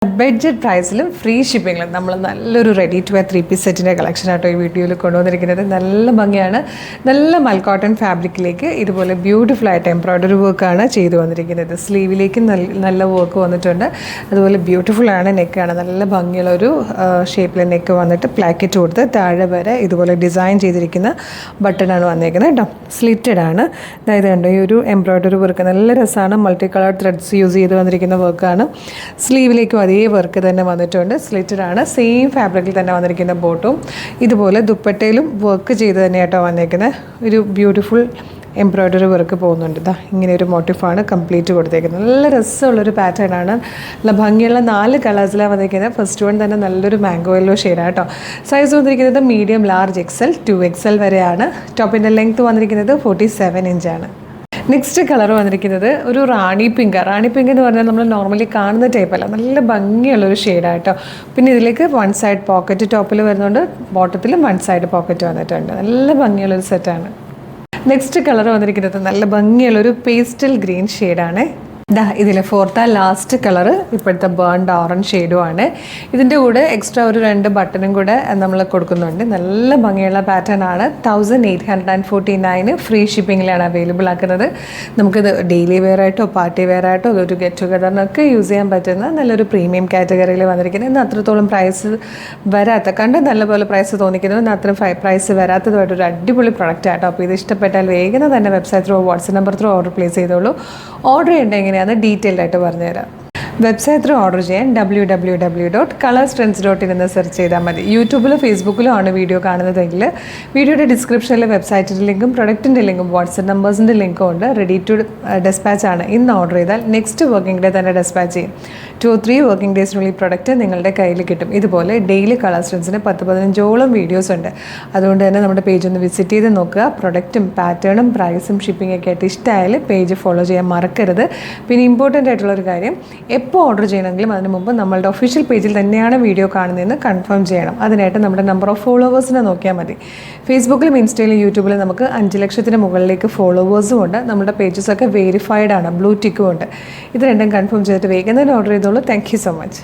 Budget പ്രൈസിലും free ഷിപ്പിങ്ങിലും നമ്മൾ നല്ലൊരു ready to wear 3-piece സെറ്റിൻ്റെ കളക്ഷൻ ആട്ടോ ഈ വീഡിയോയിൽ കൊണ്ടുവന്നിരിക്കുന്നത്. നല്ല ഭംഗിയാണ്. നല്ല മൽക്കോട്ടൺ ഫാബ്രിക്കിലേക്ക് ഇതുപോലെ ബ്യൂട്ടിഫുൾ ആയിട്ട് എംബ്രോയ്ഡറി വർക്കാണ് ചെയ്തു വന്നിരിക്കുന്നത്. സ്ലീവിലേക്ക് നല്ല വർക്ക് വന്നിട്ടുണ്ട്. അതുപോലെ ബ്യൂട്ടിഫുൾ ആണ്. നെക്കാണ് നല്ല ഭംഗിയുള്ള ഒരു ഷേപ്പിലെ നെക്ക് വന്നിട്ട് പ്ലാക്കറ്റ് കൊടുത്ത് താഴെ വരെ ഇതുപോലെ ഡിസൈൻ ചെയ്തിരിക്കുന്ന ബട്ടണാണ് വന്നിരിക്കുന്നത് കേട്ടോ. സ്ലിറ്റഡ് ആണ്. അതായത് കണ്ടോ ഈ ഒരു എംബ്രോയ്ഡറി വർക്ക് നല്ല രസമാണ്. മൾട്ടി കളർ ത്രെഡ്സ് യൂസ് ചെയ്ത് വന്നിരിക്കുന്ന വർക്കാണ്. സ്ലീവിലേക്കും അതേ വർക്ക് തന്നെ വന്നിട്ടുണ്ട്. സ്ലിറ്റഡ് ആണ്. സെയിം ഫാബ്രിക്കിൽ തന്നെ വന്നിരിക്കുന്ന ബോട്ടും ഇതുപോലെ ദുപ്പട്ടയിലും വർക്ക് ചെയ്ത് തന്നെയാട്ടോ വന്നിരിക്കുന്നത്. ഒരു ബ്യൂട്ടിഫുൾ എംബ്രോയ്ഡറി വർക്ക് പോകുന്നുണ്ട്. ഇതാ ഇങ്ങനെ ഒരു മോട്ടീഫാണ് കംപ്ലീറ്റ് കൊടുത്തേക്കുന്നത്. നല്ല രസമുള്ളൊരു പാറ്റേൺ ആണ്. നല്ല ഭംഗിയുള്ള 4 കളേഴ്സിലാണ് വന്നിരിക്കുന്നത്. ഫസ്റ്റ് വൺ തന്നെ നല്ലൊരു മാംഗോ യെല്ലോ ഷെയ്ഡാണ് കേട്ടോ. സൈസ് വന്നിരിക്കുന്നത് മീഡിയം, ലാർജ്, XL, 2XL വരെയാണ്. ടോപ്പിൻ്റെ ലെങ്ത് വന്നിരിക്കുന്നത് 47 ഇഞ്ചാണ്. നെക്സ്റ്റ് കളർ വന്നിരിക്കുന്നത് ഒരു റാണി പിങ്ക്. റാണി പിങ്ക് എന്ന് പറഞ്ഞാൽ നമ്മൾ നോർമലി കാണുന്ന ടൈപ്പല്ല, നല്ല ഭംഗിയുള്ളൊരു ഷെയ്ഡായിട്ടോ. പിന്നെ ഇതിലേക്ക് 1 സൈഡ് പോക്കറ്റ് ടോപ്പിൽ വരുന്നുണ്ട്, ബോട്ടത്തിലും 1 സൈഡ് പോക്കറ്റ് വന്നിട്ടുണ്ട്. നല്ല ഭംഗിയുള്ളൊരു സെറ്റാണ്. നെക്സ്റ്റ് കളർ വന്നിരിക്കുന്നത് നല്ല ഭംഗിയുള്ളൊരു പേസ്റ്റൽ ഗ്രീൻ ഷെയ്ഡാണ്. ഇതിലെ ഫോർത്ത് ലാസ്റ്റ് കളറ് ഇപ്പോഴത്തെ ബേൺഡ് ഓറഞ്ച് ഷെയ്ഡുമാണ്. ഇതിൻ്റെ കൂടെ എക്സ്ട്രാ ഒരു 2 ബട്ടണും കൂടെ നമ്മൾ കൊടുക്കുന്നുണ്ട്. നല്ല ഭംഗിയുള്ള പാറ്റേൺ ആണ്. 1849 ഫ്രീ ഷിപ്പിങ്ങിലാണ് അവൈലബിൾ ആക്കുന്നത്. നമുക്കിത് ഡെയിലി വെയർ ആയിട്ടോ പാർട്ടി വെയർ ആയിട്ടോ ഒരു ഗെറ്റ് ടുഗദറിനൊക്കെ യൂസ് ചെയ്യാൻ പറ്റുന്ന നല്ലൊരു പ്രീമിയം കാറ്റഗറിയിൽ വന്നിരിക്കുന്നത്. ഇന്ന് അത്രത്തോളം പ്രൈസ് വരാത്ത, കണ്ട് നല്ലപോലെ പ്രൈസ് തോന്നിക്കുന്നത്, ഇന്ന് അത്ര പ്രൈസ് വരാത്തതുമായിട്ടൊരു അടിപൊളി പ്രൊഡക്റ്റ് ആട്ടോ. അപ്പോൾ ഇത് ഇഷ്ടപ്പെട്ടാൽ വേഗം തന്നെ website through WhatsApp number through order place ചെയ്തോളൂ. ഓർഡർ ചെയ്യേണ്ടത് ഡീറ്റെയിൽഡ് ആയിട്ട് പറഞ്ഞുതരാം. വെബ്സൈറ്റ് ത്രൂ ഓർഡർ ചെയ്യാൻ www.colorstrends.in എന്ന് സെർച്ച് ചെയ്താൽ മതി. യൂട്യൂബിലോ ഫേസ്ബുക്കിലോ ആണ് വീഡിയോ കാണുന്നതെങ്കിൽ വീഡിയോയുടെ ഡിസ്ക്രിപ്ഷനിൽ വെബ്സൈറ്റിൻ്റെ ലിങ്കും പ്രൊഡക്റ്റിൻ്റെ ലിങ്കും വാട്സപ്പ് നമ്പേഴ്സിൻ്റെ ലിങ്കും ഉണ്ട്. റെഡി ടു ഡെസ്പാച്ച് ആണ്. ഇന്ന് ഓർഡർ ചെയ്താൽ നെക്സ്റ്റ് വർക്കിംഗ് ഡേ തന്നെ ഡെസ്പാച്ച് ചെയ്യും. 2-3 വർക്കിംഗ് ഡേയ്സിനുള്ളിൽ പ്രൊഡക്റ്റ് നിങ്ങളുടെ കയ്യിൽ കിട്ടും. ഇതുപോലെ ഡെയിലി കളർ സ്ട്രെൻസിന് 10-15ഓളം വീഡിയോസ് ഉണ്ട്. അതുകൊണ്ട് തന്നെ നമ്മുടെ പേജ് ഒന്ന് വിസിറ്റ് ചെയ്ത് നോക്കുക. പ്രൊഡക്റ്റും പാറ്റേണും പ്രൈസും ഷിപ്പിംഗ് ഒക്കെ ആയിട്ട് ഇഷ്ടമായാലും പേജ് ഫോളോ ചെയ്യാൻ മറക്കരുത്. പിന്നെ ഇമ്പോർട്ടൻ്റ് ആയിട്ടുള്ളൊരു കാര്യം, എപ്പോൾ ഓർഡർ ചെയ്യണമെങ്കിലും അതിന് മുമ്പ് നമ്മളുടെ ഒഫീഷ്യൽ പേജിൽ തന്നെയാണ് വീഡിയോ കാണുന്നതെന്ന് കൺഫേം ചെയ്യണം. അതിനായിട്ട് നമ്മുടെ നമ്പർ ഓഫ് ഫോളോവേഴ്സിനെ നോക്കിയാൽ മതി. ഫേസ്ബുക്കിലും ഇൻസ്റ്റയിലും യൂട്യൂബിലും നമുക്ക് 5 ലക്ഷത്തിന് മുകളിലേക്ക് ഫോളോവേഴ്സും ഉണ്ട്. നമ്മുടെ പേജസൊക്കെ വെരിഫൈഡ് ആണ്, ബ്ലൂ ടിക്കും ഉണ്ട്. ഇത് രണ്ടും കൺഫേം ചെയ്തിട്ട് വേഗം തന്നെ ഓർഡർ ചെയ്തോളൂ. Thank you so much.